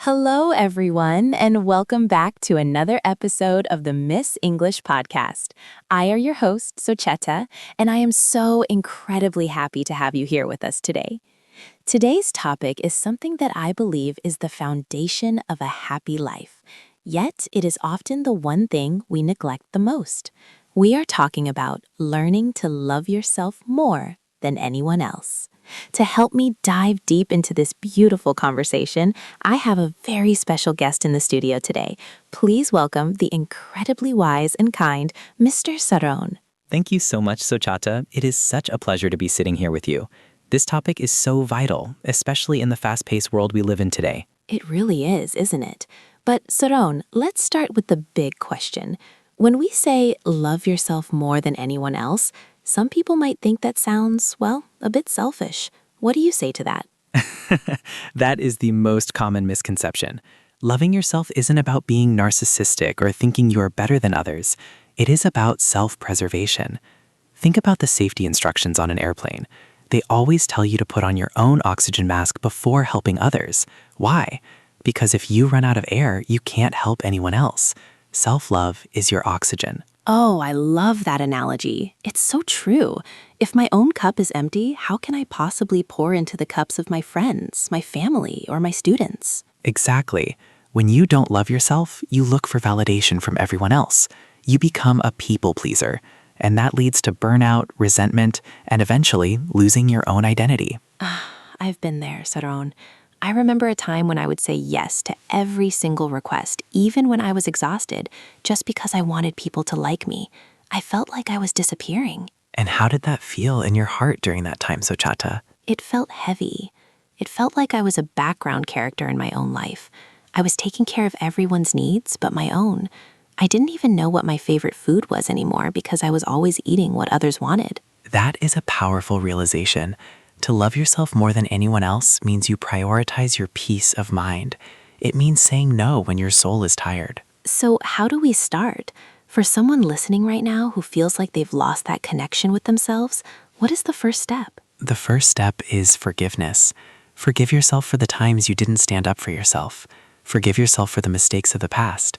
Hello, everyone, and welcome back to another episode of the Miss English podcast. I am your host, Socheta, and I am so incredibly happy to have you here with us today. Today's topic is something that I believe is the foundation of a happy life, yet it is often the one thing we neglect the most. We are talking about learning to love yourself more than anyone else. To help me dive deep into this beautiful conversation, I have a very special guest in the studio today. Please welcome the incredibly wise and kind Mr. Saron. Thank you so much, Sochata. It is such a pleasure to be sitting here with you. This topic is so vital, especially in the fast-paced world we live in today. It really is, isn't it? But Saron, let's start with the big question. When we say love yourself more than anyone else, some people might think that sounds, well, a bit selfish. What do you say to that? That is the most common misconception. Loving yourself isn't about being narcissistic or thinking you are better than others. It is about self-preservation. Think about the safety instructions on an airplane. They always tell you to put on your own oxygen mask before helping others. Why? Because if you run out of air, you can't help anyone else. Self-love is your oxygen. Oh, I love that analogy. It's so true. If my own cup is empty, how can I possibly pour into the cups of my friends, my family, or my students? Exactly. When you don't love yourself, you look for validation from everyone else. You become a people pleaser, and that leads to burnout, resentment, and eventually losing your own identity. I've been there, Saron. I remember a time when I would say yes to every single request, even when I was exhausted, just because I wanted people to like me. I felt like I was disappearing. And how did that feel in your heart during that time, Sochata? It felt heavy. It felt like I was a background character in my own life. I was taking care of everyone's needs but my own. I didn't even know what my favorite food was anymore because I was always eating what others wanted. That is a powerful realization. To love yourself more than anyone else means you prioritize your peace of mind. It means saying no when your soul is tired. So how do we start? For someone listening right now who feels like they've lost that connection with themselves, what is the first step? The first step is forgiveness. Forgive yourself for the times you didn't stand up for yourself. Forgive yourself for the mistakes of the past.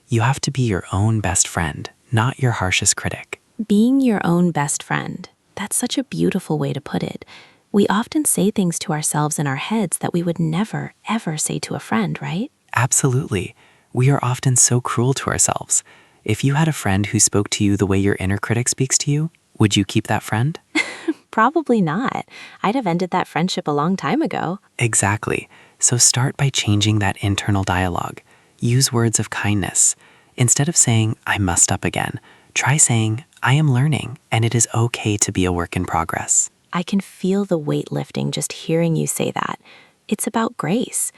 You have to be your own best friend, not your harshest critic. Being your own best friend. That's such a beautiful way to put it. We often say things to ourselves in our heads that we would never, ever say to a friend, right? Absolutely. We are often so cruel to ourselves. If you had a friend who spoke to you the way your inner critic speaks to you, would you keep that friend? Probably not. I'd have ended that friendship a long time ago. Exactly. So start by changing that internal dialogue. Use words of kindness. Instead of saying, I messed up again, try saying, I am learning, and it is okay to be a work in progress. I can feel the weight lifting just hearing you say that. It's about grace.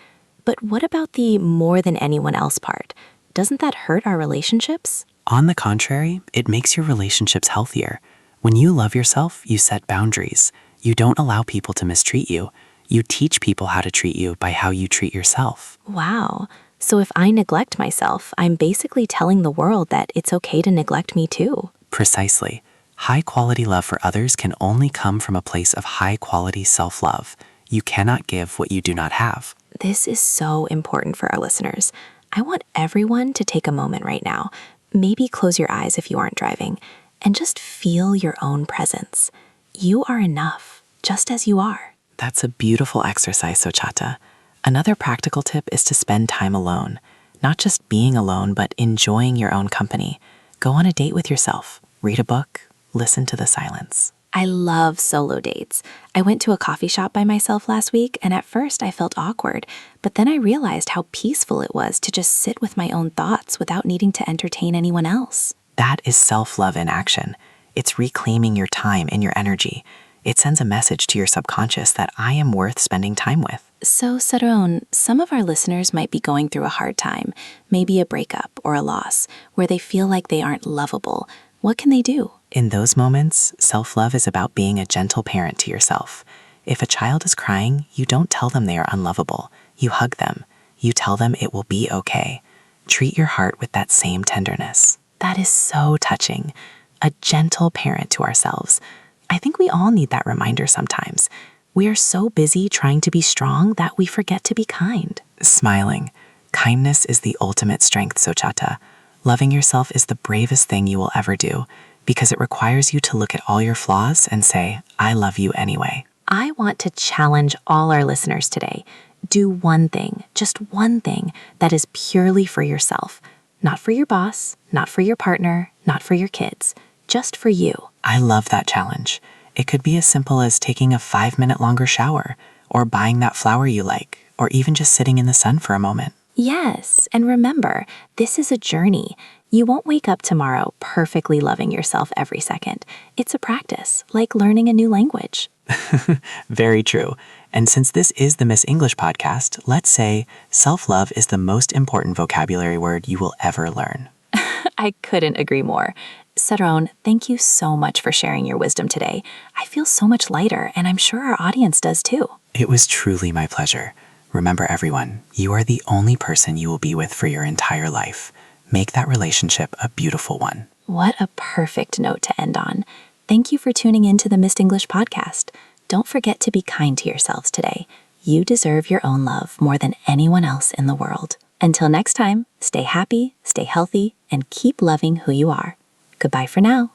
But what about the more than anyone else part? Doesn't that hurt our relationships? On the contrary, it makes your relationships healthier. When you love yourself, you set boundaries. You don't allow people to mistreat you. You teach people how to treat you by how you treat yourself. Wow. So if I neglect myself, I'm basically telling the world that it's okay to neglect me too. Precisely. High-quality love for others can only come from a place of high-quality self-love. You cannot give what you do not have. This is so important for our listeners. I want everyone to take a moment right now. Maybe close your eyes if you aren't driving, and just feel your own presence. You are enough, just as you are. That's a beautiful exercise, Sochata. Another practical tip is to spend time alone. Not just being alone, but enjoying your own company. Go on a date with yourself. Read a book. Listen to the silence. I love solo dates. I went to a coffee shop by myself last week, and at first I felt awkward, but then I realized how peaceful it was to just sit with my own thoughts without needing to entertain anyone else. That is self-love in action. It's reclaiming your time and your energy. It sends a message to your subconscious that I am worth spending time with. So, Saron, some of our listeners might be going through a hard time, maybe a breakup or a loss, where they feel like they aren't lovable. What can they do? In those moments, self-love is about being a gentle parent to yourself. If a child is crying, you don't tell them they are unlovable. You hug them. You tell them it will be okay. Treat your heart with that same tenderness. That is so touching. A gentle parent to ourselves. I think we all need that reminder sometimes. We are so busy trying to be strong that we forget to be kind. Smiling. Kindness is the ultimate strength, Sochata. Loving yourself is the bravest thing you will ever do because it requires you to look at all your flaws and say, I love you anyway. I want to challenge all our listeners today. Do one thing, just one thing, that is purely for yourself. Not for your boss, not for your partner, not for your kids. Just for you. I love that challenge. It could be as simple as taking a 5-minute longer shower, or buying that flower you like, or even just sitting in the sun for a moment. Yes, and remember, this is a journey. You won't wake up tomorrow perfectly loving yourself every second. It's a practice, like learning a new language. Very true. And since this is the Miss English podcast, let's say self-love is the most important vocabulary word you will ever learn. I couldn't agree more. Saron, thank you so much for sharing your wisdom today. I feel so much lighter, and I'm sure our audience does too. It was truly my pleasure. Remember, everyone, you are the only person you will be with for your entire life. Make that relationship a beautiful one. What a perfect note to end on. Thank you for tuning in to the Miss English podcast. Don't forget to be kind to yourselves today. You deserve your own love more than anyone else in the world. Until next time, stay happy, stay healthy, and keep loving who you are. Goodbye for now.